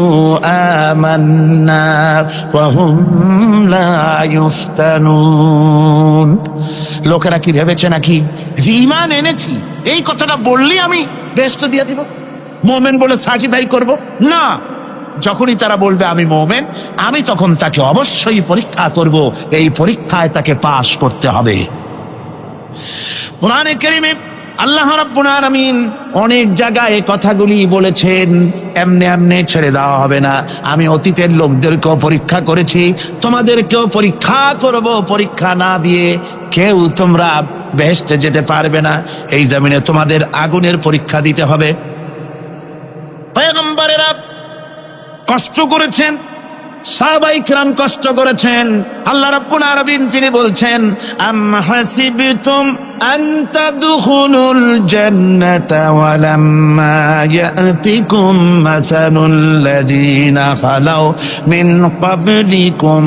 [SPEAKER 1] আমান্না ওয়া হুম লা ইফতানুন লোকেরা কি ভেবেছে নাকি যে ঈমান এনেছি এই কথাটা বললেই আমি বেহেশত দিয়ে দিব মুমিন বলে সার্টিফাই করব না যখনই তারা বলবে আমি মুমিন, আমি তখন তাকে অবশ্যই পরীক্ষা করব, এই পরীক্ষায় তাকে পাশ করতে হবে। কোরআনে কারীমে আল্লাহ রাব্বুল আলামিন অনেক জায়গায় এই কথাগুলি বলেছেন। এমনি এমনি ছেড়ে দেওয়া হবে না। আমি অতীতের লোকদেরকেও পরীক্ষা করেছি, তোমাদেরকেও পরীক্ষা করব। পরীক্ষা না দিয়ে কেউ তোমরা বেহেশতে যেতে পারবে না। এই জমিনে তোমাদের আগুনের পরীক্ষা দিতে হবে। পয়গম্বরেরা কষ্ট করেছেন, সাহাবায়ে কিরাম কষ্ট করেছেন। আল্লাহ রাব্বুল আলামিন তিনি বলছেন, আম হাসিবতুম আন তাদখুলুল জান্নাতা ওয়া লাম্মা ইয়াতিকুম মাসালুল লাযীনা খালাউ মিন ক্বাবলিকুম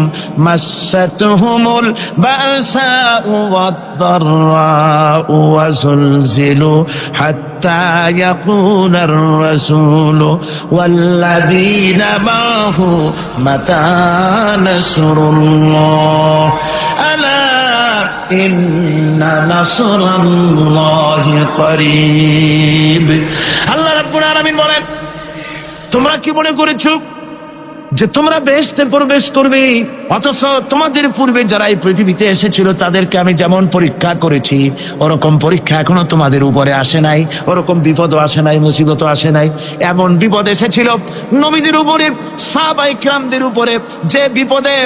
[SPEAKER 1] মাসাতহুমুল বাসাউ ওয়াদ-দাররাউ ওয়া যুলজিলু হাত্তা ইয়াকুলার রাসূলু ওয়াল্লাযীনা মা'হু মাতা নাসরুল্লাহ আলা ইন্না নাসরাল্লাহি করিব। আল্লাহ রাব্বুল আলামিন বলেন, তোমরা কি মনে করেছো যে তোমরা বেহেশতে প্রবেশ করবে, অথচ তোমাদের পূর্বে যারা এই পৃথিবীতে এসেছিল তাদেরকে আমি যেমন পরীক্ষা করেছি ওরকম পরীক্ষা এখনো তোমাদের উপরে আসে নাই, ওরকম বিপদও আসে নাই, মুসিবতও আসে নাই। এমন বিপদ এসেছিল নবীদের উপরে, সাহাবায়ে কিরামদের উপরে, যে বিপদে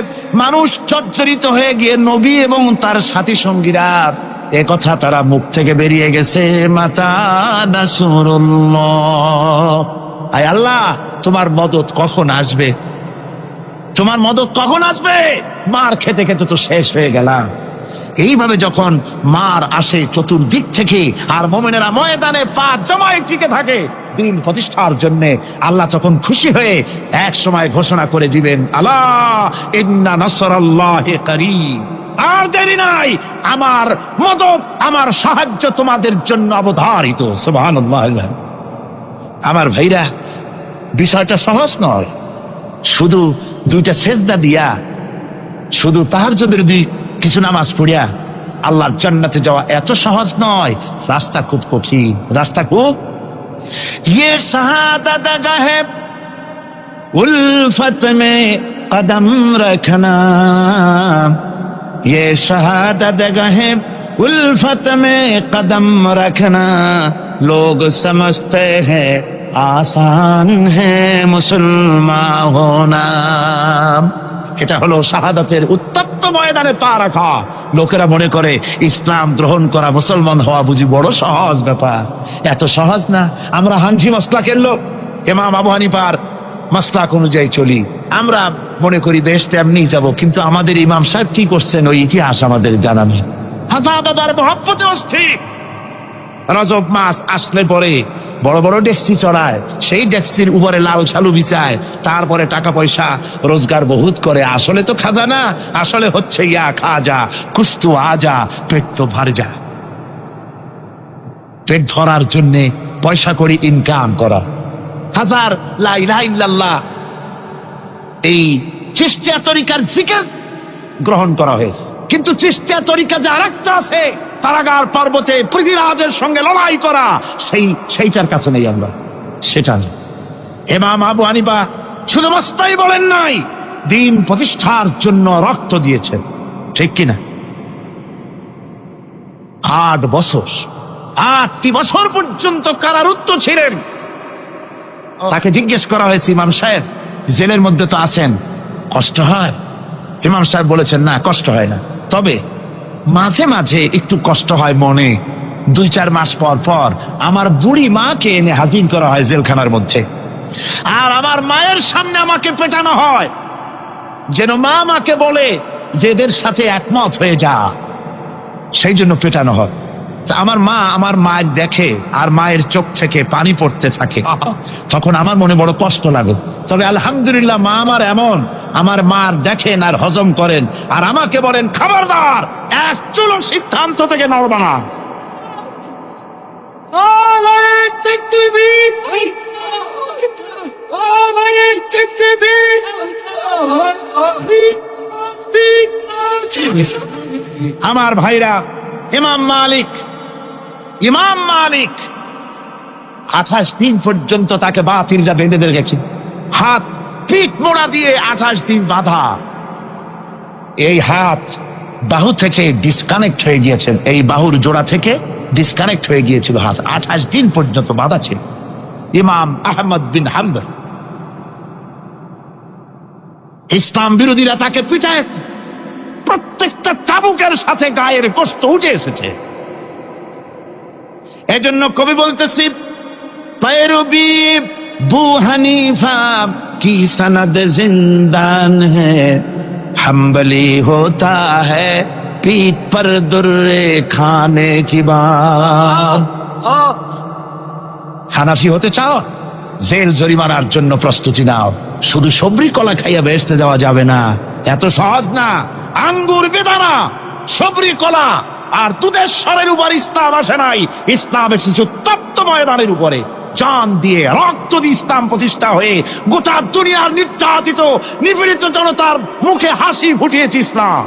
[SPEAKER 1] মানুষ জর্জরিত হয়ে গিয়ে নবী এবং তার সাথী সঙ্গীরা এ কথা তারা মুখ থেকে বেরিয়ে গেছে, মাতা নাসরুল্লাহ, আয় আল্লাহ তোমার মদত কখন আসবে, তোমার মদত কখন আসবে। মার খেতে খেতে তো শেষ হয়ে গেলাম। এইভাবে যখন মার আসে চতুর্দিক থেকে, আর মুমিনেরা ময়দানে পা জমায়ে টিকে থাকে দিন প্রতিষ্ঠার জন্য, আল্লাহ তখন খুশি হয়ে এক সময় ঘোষণা করে দিবেন, আলা ইন্না নাসরাল্লাহি করিব, আর দেরি নাই, আমার মদত, আমার সাহায্য তোমাদের জন্য অবধারিত। সুবহানাল্লাহ। আমার ভাইরা, বিষয়টা সহজ নয়। শুধু দুইটা সেজদা দিয়া, শুধু তাহাজ্জুদের কিছু নামাজ পড়িয়া আল্লাহর জান্নাতে যাওয়া এত সহজ নয়। রাস্তা খুব কঠিন, রাস্তা খুব। ये शहादत गाहे उल्फत में कदम रखना, ये शहादत गाहे उल्फत में कदम रखना, लोग समझते हैं आसान है मुसलमान होना। এটা হলো শাহাদাতের উত্তপ্ত ময়দানে পা রাখা। লোকেরা মনে করে ইসলাম গ্রহণ করা, মুসলমান হওয়া বুঝি বড় সহজ ব্যাপার। এত সহজ না। আমরা হানফি মাসলাকের লোক, ইমাম আবু হানিফার মাসলাক অনুযায়ী চলি। আমরা মনে করি বেহেশতে এমনি যাব, কিন্তু আমাদের ইমাম সাহেব কি করছেন ওই ইতিহাস আমাদের জানা নেই। হাজার মহব্বতে অস্থির। রজব মাস আসলে পরে বড় বড় ডেক্সি চড়ায়, সেই ডেক্সির উপরে লাল শালু বিছায়, তারপরে টাকা পয়সা রোজগার বহুত করে। আসলে তো খাজানা, আসলে হচ্ছে ইয়া খাজা কুস্তু আজা, পেট তো ভার যা। পেট ভরার জন্য পয়সা করে ইনকাম করা। হাজার লা ইলাহা ইল্লাল্লাহ এই চিশতিয়া তরিকার জিকির গ্রহণ করা হয়েছে, কিন্তু চিশতিয়া তরিকা যে আরেকটা আছে, তারাগার পর্বতে পৃথিবীরাজের সঙ্গে লড়াই করা, সেইটার কাছে নেই আমরা, সেটা নেই। ইমাম আবু হানিফা শুধু মস্তাই বলেন নাই, দিন প্রতিষ্ঠার জন্য রক্ত দিয়েছেন, ঠিক কিনা? 8টি বছর পর্যন্ত কারারুদ্ধ ছিলেন। তাকে জিজ্ঞেস করা হয়েছে, ইমাম সাহেব জেলের মধ্যে তো আছেন, কষ্ট হয়? ইমাম সাহেব বলেছেন, না কষ্ট হয় না, তবে মাঝে মাঝে একটু কষ্ট হয় মনে। 2-4 মাস পর পর আমার বুড়ি মাকে এনে হাজির করা হয় জেলখানার মধ্যে, আর আমার মায়ের সামনে আমাকে পেটানো হয়, যেন মা আমাকে বলে যে এদের সাথে একমত হয়ে যা, সেই জন্য পেটানো হয়। আমার মা আমার মায়ের দেখে, আর মায়ের চোখ থেকে পানি পড়তে থাকে, তখন আমার মনে বড় কষ্ট লাগে। তবে আলহামদুলিল্লাহ মা আমার এমন, আমার মার দেখেন আর হজম করেন, আর আমাকে বলেন খবরদার এক চুলো সিদ্ধান্ত থেকে নড়বা না। আমার ভাইরা, ইমাম মালিক 28 দিন পর্যন্ত তাকে বাতিলরা বেঁধে রেখেছে, হাত পিঠ মোড়া দিয়ে 28 দিন বাঁধা। এই হাত বাহু থেকে ডিসকানেক্ট হয়ে গিয়েছেন, এই বাহুর জোড়া থেকে ডিসকানেক্ট হয়ে গিয়েছিল হাত, 28 দিন পর্যন্ত বাঁধা ছিল। ইমাম আহমদ বিন হাম্বল, ইসলাম বিরোধীরা তাকে পিটাইছে, প্রত্যেকটা চাবুকের সাথে গায়ের গোশত উঠে এসেছে। এজন্য কবি বলতেছি, पैरवी बू हनीफा की सनद जिंदान है, हम्बली होता है पीठ पर दुर्रे खाने की बात। হানাফি হতে চাও, জেল জরিমানার জন্য প্রস্তুতি নাও। শুধু সবরি কলা খাইয়া বেহেশতে যাওয়া যাবে না, এত সহজ না। আঙ্গুর বেদানা, সবরি কলা আর দুধের স্বরের উপর ইসলাম আসে নাই, ইসলাম এসেছে তপ্ত ময়দানের উপরে। জান দিয়ে রক্ত দিয়ে ইসলাম প্রতিষ্ঠা হয়ে গোটা দুনিয়ার নির্যাতিত নিপীড়িত জনতার মুখে হাসি ফুটিয়েছে ইসলাম।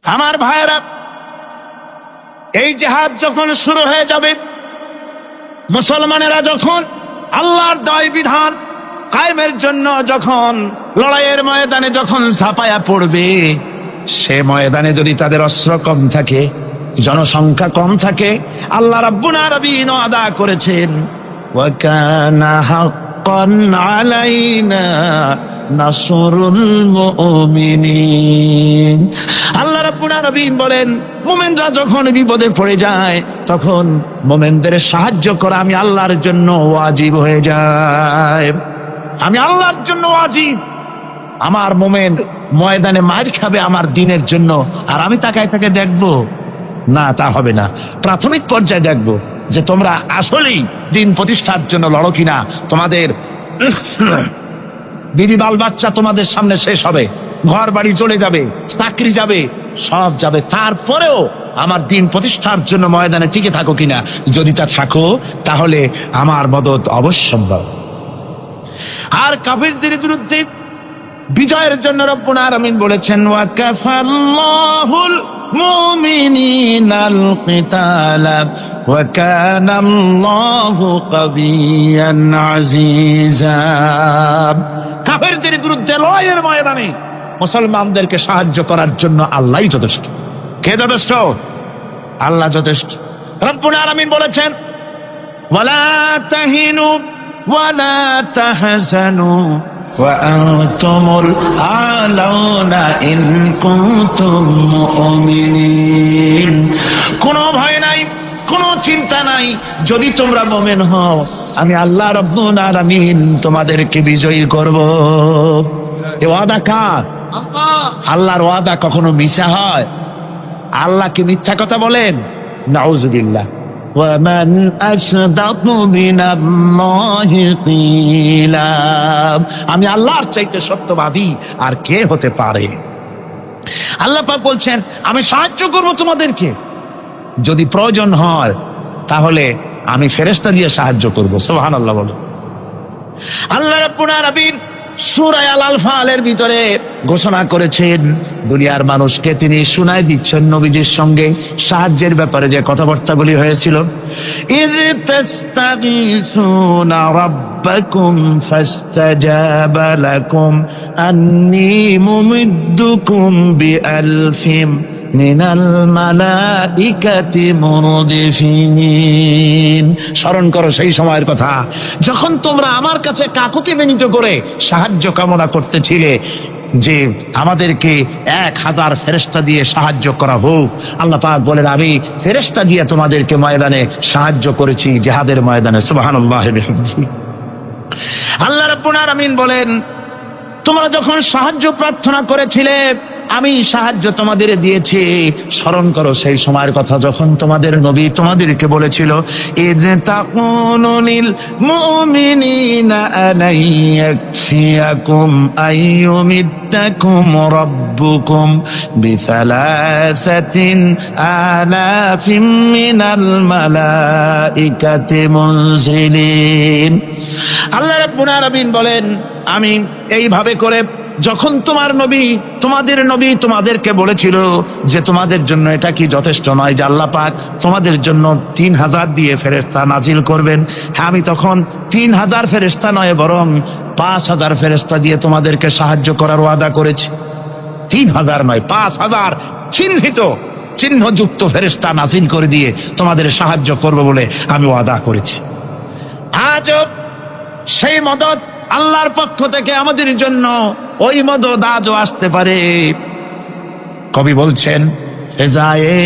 [SPEAKER 1] আমার ভাইয়েরা, এই জিহাদ যখন শুরু হয়ে যাবে, মুসলমানেরা যখন আল্লাহর দায় বিধান কায়েমের জন্য যখন লড়াইয়ের ময়দানে যখন ঝাঁপায়া পড়বে, সে ময়দানে যদি তাদের অস্ত্র কম থাকে, জনসংখ্যা কম থাকে, আল্লাহ রাব্বুল আলামিন ওয়াদা করেছেন, ওয়া কানা হাক্কান আলাইনা নাসরুল মুমিনিন। আল্লাহ রাব্বুল আলামিন বলেন, মুমিনরা যখন বিপদে পড়ে যায়, তখন মুমিনদের সাহায্য করা আমি আল্লাহর জন্য ওয়াজিব হয়ে যায়। আমি আল্লাহর জন্য ওয়াজিব। আমার মুমিন ময়দানে মার খাবে আমার দিনের জন্য, আর আমি তাকায় তাকে দেখবো না, তা হবে না। প্রাথমিক পর্যায়ে দেখবো যে তোমরা আসলেই দিন প্রতিষ্ঠার জন্য লড়ো কিনা। তোমাদের বিবি বাল বাচ্চা তোমাদের সামনে শেষ হবে, ঘর বাড়ি চলে যাবে, চাকরি যাবে, সব যাবে, তারপরেও আমার দিন প্রতিষ্ঠার জন্য ময়দানে টিকে থাকো কিনা। যদি তা থাকো, তাহলে আমার মদদ অবশ্যম্ভব। আর কাফিরদের বিরুদ্ধে বিজয়ের জন্য রব্বুল আলামিন বলেছেন, ওয়া কাফাল্লাহুল মুমিনিনাল কিতালা ওয়া কানাল্লাহু কাবিয়ান আজিজা। কাফিরদের বিরুদ্ধে লড়াইয়ের ময়দানে মুসলমানদেরকে সাহায্য করার জন্য আল্লাহই যথেষ্ট। কে যথেষ্ট? আল্লাহ যথেষ্ট। রব্বুল আলামিন বলেছেন, ওয়ালা তাহিনু ওয়ালা তাহজানু ওয়া আনতুমুল আলাউনা ইন কুনতুম মুমিনিন। কোনো ভয় নাই, কোনো চিন্তা নাই, যদি তোমরা মুমিন হও, আমি আল্লাহ রাব্বুল আলামিন তোমাদেরকে বিজয়ী করব। এ ওয়াদা কার? আল্লাহর ওয়াদা কখনো মিথ্যা হয়? আল্লাহ কি মিথ্যা কথা বলেন? নাউযুবিল্লাহ। وَمَنْ أَصْدَقُ مِنَ اللَّهِ قِيلًا। আমি আল্লাহর চাইতে সত্যবাদী আর কে হতে পারে? আল্লাহ পাক বলছেন, আমি সাহায্য করব তোমাদেরকে, যদি প্রয়োজন হয় তাহলে আমি ফেরেশতা দিয়ে সাহায্য করব। সুবহানাল্লাহ বলো। আল্লাহ রাব্বুল আলামিন সূরা আল-আনফালের ভিতরে ঘোষণা করেছেন, দুনিয়ার মানুষকে তিনি শুনায় দিচ্ছেন নবীজির সঙ্গে সাহায্যের ব্যাপারে যে কথাবার্তাগুলি হয়েছিল। ইয তাস্তাগীসুনা রাব্বাকুম ফাস্তাজাবা লাকুম আন্নী মুমিদ্দুকুম বিআলফিম মিনাল মালাইকাতি মুরদিফিন। স্মরণ করো সেই সময়ের কথা যখন তোমরা আমার কাছে কাকুতি বিনীত করে সাহায্য কামনা করতেছিলে যে আমাদেরকে 1000 ফেরেশতা দিয়ে সাহায্য করা হোক। আল্লাহ পাক বলেন, আমি ফেরেশতা দিয়ে তোমাদেরকে ময়দানে সাহায্য করেছি, জিহাদের ময়দানে। সুবহানাল্লাহ বিহামদিহি। আল্লাহ রাব্বুল আলামিন বলেন, তোমরা যখন সাহায্য প্রার্থনা করেছিলে, আমি সাহায্য তোমাদের দিয়েছি। স্মরণ করো সেই সময়ের কথা যখন তোমাদের নবী তোমাদেরকে বলেছিল, ইয তাকুলু লিল মুমিনিনা আলাইয়াকফিয়াকুম আইয়ুমিদ্দাকুম রাব্বুকুম বিসালাসাতিন আলাফিম মিনাল মালাইকাতি মুনজিলিন। আল্লাহ রাব্বুল আলামিন বলেন, আমি এইভাবে করে যখন তোমাদের নবী তোমাদেরকে বলেছিল যে তোমাদের জন্য এটা কি যথেষ্ট নয় যে আল্লাহ পাক তোমাদের জন্য 3000 দিয়ে ফেরেশতা নাজিল করবেন, হ্যাঁ আমি তখন 3000 ফেরেশতা নয় বরং 5000 ফেরেশতা দিয়ে তোমাদেরকে সাহায্য করার ওয়াদা করেছি। 3000 নয়, 5000 চিহ্নযুক্ত ফেরেশতা নাজিল করে দিয়ে তোমাদের সাহায্য করবো বলে আমি ওয়াদা করেছি। আজও সেই মদদ আল্লাহর পক্ষ থেকে আমাদের জন্য, ওই মদদ আজও আসতে পারে। কবি বলছেন, ফেজায়ে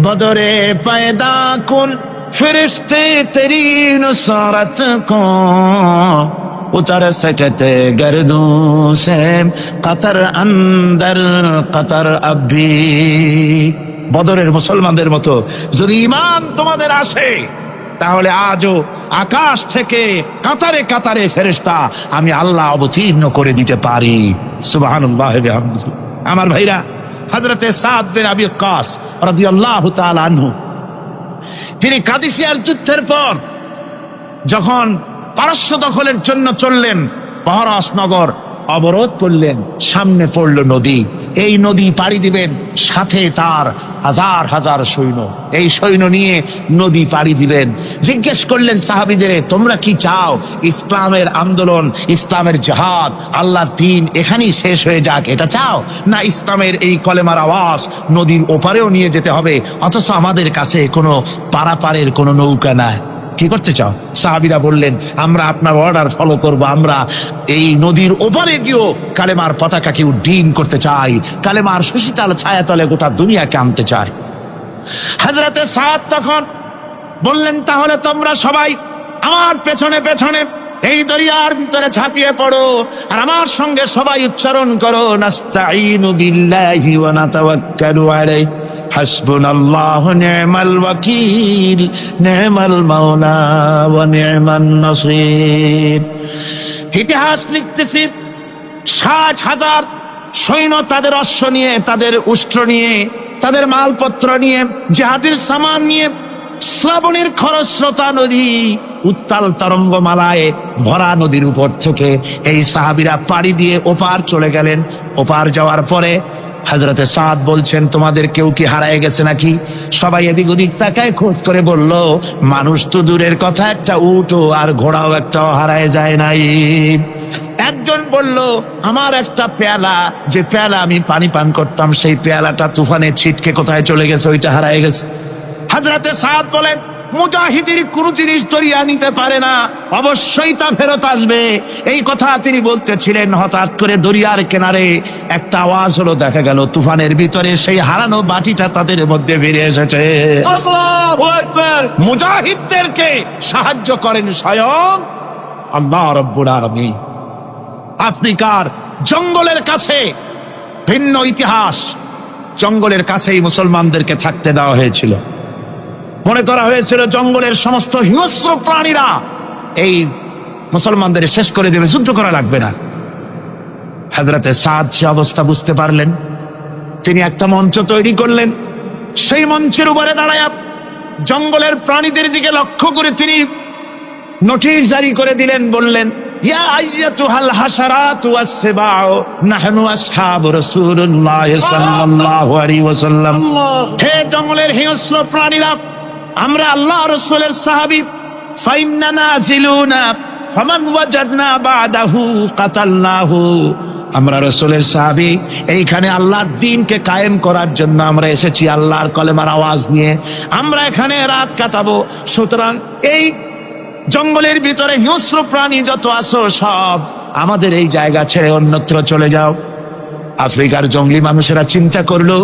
[SPEAKER 1] বদরে পয়দা কুন ফেরেশতে তেরি নুসরত কো উতর সকতে গর্দু সে কতর অন্দর কতর আবি। বদরের মুসলমানদের মতো যদি ঈমান তোমাদের আসে, তাহলে আজও আকাশ থেকে কাতারে কাতারে ফেরেশতা আমি আল্লাহ অবতীর্ণ করে দিতে পারি। সুবহানাল্লাহ ওয়া বিহামদিহি। আমার ভাইরা, হযরতে সাদ বিন আবি ওয়াক্কাস রাদিয়াল্লাহু তাআলা আনহু, তিনি কাদিসিয়ার যুদ্ধের পর যখন পারস্য দখলের জন্য চললেন, পহরাস নগর অবরোধ করলেন, সামনে পড়ল নদী। এই নদী পাড়ি দিবেন, সাথে তার হাজার হাজার সৈন্য, এই সৈন্য নিয়ে নদী পাড়ি দিবেন। জিজ্ঞেস করলেন সাহাবীদের, তোমরা কি চাও ইসলামের আন্দোলন, ইসলামের জিহাদ, আল্লাহর দ্বীন এখানেই শেষ হয়ে যাক, এটা চাও, না ইসলামের এই কলেমার আওয়াজ নদীর ওপারেও নিয়ে যেতে হবে, অথচ আমাদের কাছে কোনো পারাপারের কোনো নৌকা নাই, কি করতে চাও? সাহাবীরা বললেন, আমরা আপনার অর্ডার ফলো করব, আমরা এই নদীর ওপারে গিয়েও কালেমার পতাকাকে উড্ডীন করতে চাই, কালেমার সুশীতল ছায়াতলে গোটা দুনিয়াকে আনতে চাই। হযরতে সাদ তখন বললেন, তাহলে তোমরা সবাই আমার পেছনে পেছনে এই দরিয়ার ভিতরে ঝাঁপিয়ে পড়ো, আর আমার সঙ্গে সবাই উচ্চারণ করো, নাস্তাঈনু বিল্লাহি ওয়া নাতাওয়াক্কালু আলাইহি হাসবুনাল্লাহু নি'মাল ওয়াকিল নি'মাল মাওলা ওয়া নি'মান নাসির। ইতিহাস লিখতেছি, 60,000 সৈন্য তাদের অশ্ব নিয়ে, তাদের উষ্ট্র নিয়ে, তাদের মালপত্র নিয়ে, জিহাদের সামান নিয়ে শ্রাবণীর খরস্রোতা নদী, উত্তাল তরঙ্গমালায় ভরা নদীর উপর থেকে এই সাহাবীরা পাড়ি দিয়ে ওপার চলে গেলেন। ওপার যাওয়ার পরে হযরতে সাদ বলছেন, তোমাদের কেউ কি হারায় গেছে নাকি? সবাই এদিক ওদিক তাকায়, খোঁজ করে বলল, মানুষ তো দূরের কথা, একটা উট আর ঘোড়াও একটাও হারায় যায় নাই। একজন বলল, আমার একটা পেয়ালা, যে পেয়ালা আমি পানি পান করতাম, সেই পেয়ালাটা তুফানে ছিটকে কোথায় চলে গেছে, ওইটা হারায় গেছে। হযরতে সাদ বলেন, মুজাহিদের কোন জিনিস দরিয়া নিতে পারে না, অবশ্যই তা ফেরত আসবে। এই কথা তিনি বলতেছিলেন, হঠাৎ করে দরিয়ার কিনারে একটা আওয়াজ হলো, দেখা গেল তুফানের ভিতরে সেই হারানো বাটিটা তাদের মধ্যে বেরিয়ে এসেছে। আল্লাহু আকবার! মুজাহিদদেরকে সাহায্য করেন স্বয়ং আল্লাহ রাব্বুল আলামিন। আফ্রিকার জঙ্গলের কাছে, ভিন্ন ইতিহাস, জঙ্গলের কাছেই মুসলমানদেরকে থাকতে দেওয়া হয়েছিল। মনে করা হয়েছিল জঙ্গলের সমস্ত হিংস্র প্রাণীরা এই মুসলমানদের শেষ করে দেবে, যুদ্ধ করা লাগবে না। হযরতে সাদ সে অবস্থা বুঝতে পারলেন, তিনি একটা মঞ্চ তৈরি করলেন। সেই মঞ্চের উপরে দাঁড়ায় জঙ্গলের প্রাণীদের দিকে লক্ষ্য করে তিনি নোটিশ জারি করে দিলেন, বললেন, ইয়া আইয়াতুহাল হাশারাতু ওয়াস-সিবাউ নাহনু আসহাবু রাসূলুল্লাহ সাল্লাল্লাহু আলাইহি ওয়াসাল্লাম। হে জঙ্গলের হিংস্র প্রাণীরা, আমরা আল্লাহ রাসূলের সাহাবী, ফাইন্না নাজিলুনা ফামান ওয়াজাদনা বাদাহু কাতালনাহু। আমরা রাসূলের সাহাবী, এইখানে আল্লাহর দ্বীনকে কায়েম করার জন্য আমরা এসেছি, আল্লাহর কলেমার আওয়াজ নিয়ে আমরা এখানে রাত কাটাবো। সুতরাং এই জঙ্গলের ভিতরে হিংস্র প্রাণী যত আছো, সব আমাদের এই জায়গা ছেড়ে অন্যত্র চলে যাও। আফ্রিকার জঙ্গলি মানুষেরা চিন্তা করলো,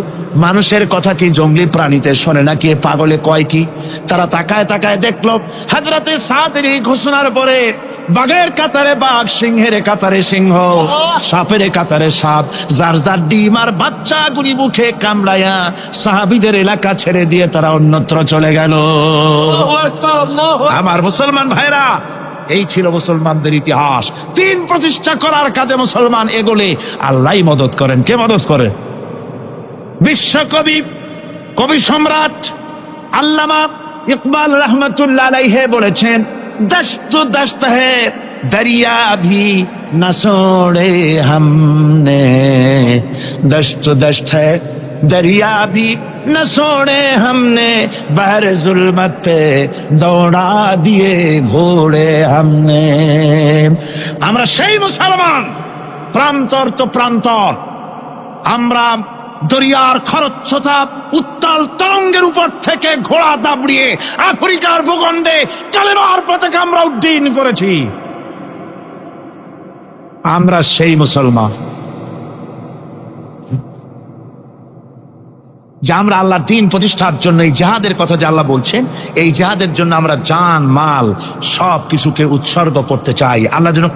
[SPEAKER 1] মানুষের কথা কি জঙ্গলি প্রাণীতে শোনে নাকি, পাগলে কয় কি? তারা তাকায় তাকায় দেখলো, হযরতে সাদের এই ঘোষণার পরে বাঘের কাতারে বাঘ, সিংহের কাতারে সিংহ, সাপের কাতারে সাপ, যার যার ডিম আর বাচ্চাগুলি মুখে কামড়ায়া সাহাবীদের এলাকা ছেড়ে দিয়ে তারা অন্যত্র চলে গেল। আমার মুসলমান ভাইরা, এই ছিল মুসলমানদের ইতিহাস। দ্বীন প্রতিষ্ঠা করার কাজে মুসলমান এগোলে আল্লাহই মদত করেন। কে মদত করে? বিশ্বকবি, কবি সম্রাট আল্লামা ইকবাল রহমতুল্লাহ আলাইহি বলেছেন, দশত দশত হে দরিয়া ভি न छोड़े हमने, दश्त दश्त है दरिया भी न छोड़े हमने, बहर जुल्मत पे दौड़ा दिए घोड़े हमने। আমরা সেই মুসলমান, প্রান্তর তো প্রান্তর, আমরা দরিয়ার খরচ্ছতা উত্তাল তরঙ্গের উপর থেকে ঘোড়া দাবড়িয়ে আফ্রিকার ভূখণ্ডে কালেমার পতাকা আমরা উড্ডীন করেছি। আমরা সেই মুসলমান যে আমরা আল্লাহর দ্বীন প্রতিষ্ঠার জন্য এই জিহাদের কথা যে আল্লাহ বলছেন, এই জিহাদের জন্য আমরা জান মাল সব কিছুকে উৎসর্গ করতে চাই। আল্লাহ যেন